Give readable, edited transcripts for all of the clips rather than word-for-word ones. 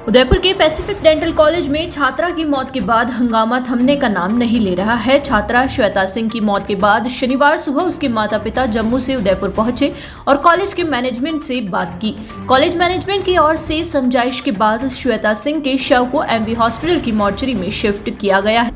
उदयपुर के Pacific dental college में छात्रा की मौत के बाद हंगामा थमने का नाम नहीं ले रहा है। छात्रा श्वेता सिंह की मौत के बाद शनिवार सुबह उसके माता पिता जम्मू से उदयपुर पहुंचे और कॉलेज के मैनेजमेंट से बात की। कॉलेज मैनेजमेंट की ओर से समझाइश के बाद श्वेता सिंह के शव को एमबी हॉस्पिटल की मॉर्चरी में शिफ्ट किया गया है,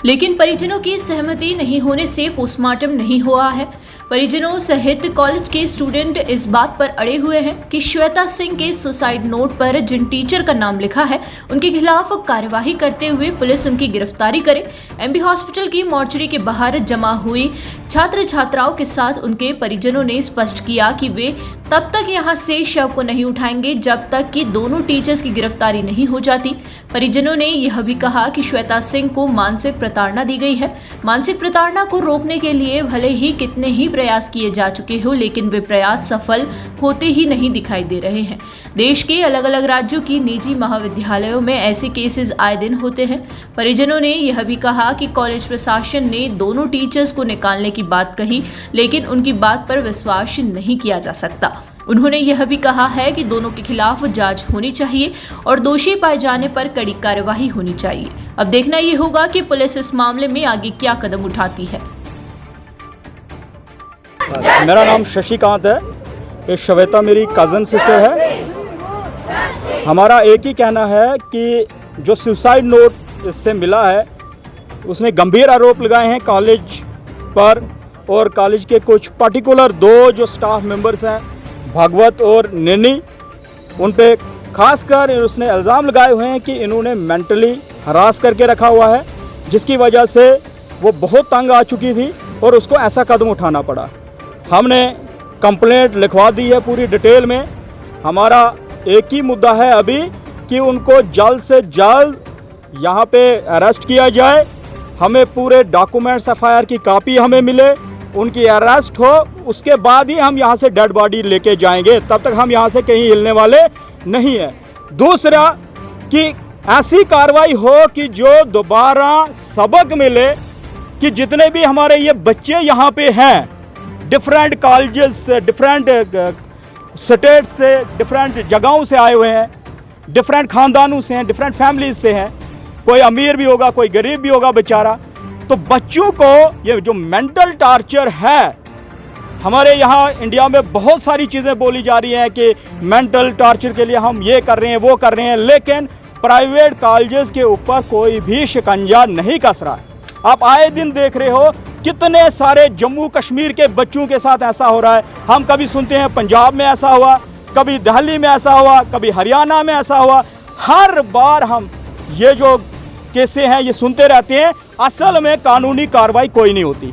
लेकिन परिजनों की सहमति नहीं होने से पोस्टमार्टम नहीं हुआ है। परिजनों सहित कॉलेज के स्टूडेंट इस बात पर अड़े हुए हैं कि श्वेता सिंह के सुसाइड नोट पर जिन टीचर का नाम लिखा है उनके खिलाफ कार्यवाही करते हुए पुलिस उनकी गिरफ्तारी करे। एमबी हॉस्पिटल की मॉर्चरी के बाहर जमा हुई छात्र छात्राओं के साथ उनके परिजनों ने स्पष्ट किया कि वे तब तक यहां से शव को नहीं उठाएंगे जब तक कि दोनों टीचर्स की गिरफ्तारी नहीं हो जाती। परिजनों ने यह भी कहा कि श्वेता सिंह को मानसिक प्रताड़ना दी गई है। मानसिक प्रताड़ना को रोकने के लिए भले ही कितने ही प्रयास किए जा चुके हो, लेकिन वे प्रयास सफल होते ही नहीं दिखाई दे रहे हैं। देश के अलग अलग राज्यों की निजी महाविद्यालयों में ऐसे केसेस आए दिन होते हैं। परिजनों ने यह भी कहा कि कॉलेज प्रशासन ने दोनों टीचर्स को निकालने की बात कही, लेकिन उनकी बात पर विश्वास नहीं किया जा सकता। उन्होंने यह भी कहा है कि दोनों के खिलाफ जांच होनी चाहिए और दोषी पाए जाने पर कड़ी कार्रवाई होनी चाहिए। अब देखना ये होगा कि पुलिस इस मामले में आगे क्या कदम उठाती है। मेरा नाम शशिकांत है। ये श्वेता मेरी कज़न सिस्टर है। हमारा एक ही कहना है कि जो सुसाइड नोट इससे मिला है उसने गंभीर आरोप लगाए हैं कॉलेज पर, और कॉलेज के कुछ पर्टिकुलर दो जो स्टाफ मेंबर्स हैं, भागवत और नैनी, उन पे खासकर उसने इल्ज़ाम लगाए हुए हैं कि इन्होंने मेंटली हरास करके रखा हुआ है, जिसकी वजह से वो बहुत तंग आ चुकी थी और उसको ऐसा कदम उठाना पड़ा। हमने कंप्लेंट लिखवा दी है पूरी डिटेल में। हमारा एक ही मुद्दा है अभी कि उनको जल्द से जल्द यहाँ पे अरेस्ट किया जाए। हमें पूरे डॉक्यूमेंट्स एफआईआर की कॉपी हमें मिले, उनकी अरेस्ट हो, उसके बाद ही हम यहाँ से डेड बॉडी लेके जाएंगे। तब तक हम यहाँ से कहीं हिलने वाले नहीं है। दूसरा कि ऐसी कार्रवाई हो कि जो दोबारा सबक मिले कि जितने भी हमारे ये बच्चे यहाँ पे हैं, डिफरेंट कॉलेजेस से, डिफरेंट स्टेट से, डिफरेंट जगहों से आए हुए हैं, डिफरेंट ख़ानदानों से हैं, डिफरेंट फैमिलीज से हैं, कोई अमीर भी होगा, कोई गरीब भी होगा बेचारा। तो बच्चों को ये जो मेंटल टॉर्चर है, हमारे यहाँ इंडिया में बहुत सारी चीज़ें बोली जा रही हैं कि मेंटल टॉर्चर के लिए हम ये कर रहे हैं, वो कर रहे हैं, लेकिन प्राइवेट कॉलेजेस के ऊपर कोई भी शिकंजा नहीं कस रहा है। आप आए दिन देख रहे हो कितने सारे जम्मू कश्मीर के बच्चों के साथ ऐसा हो रहा है। हम कभी सुनते हैं पंजाब में ऐसा हुआ, कभी दिल्ली में ऐसा हुआ, कभी हरियाणा में ऐसा हुआ। हर बार हम ये जो केसें हैं ये सुनते रहते हैं, असल में कानूनी कार्रवाई कोई नहीं होती।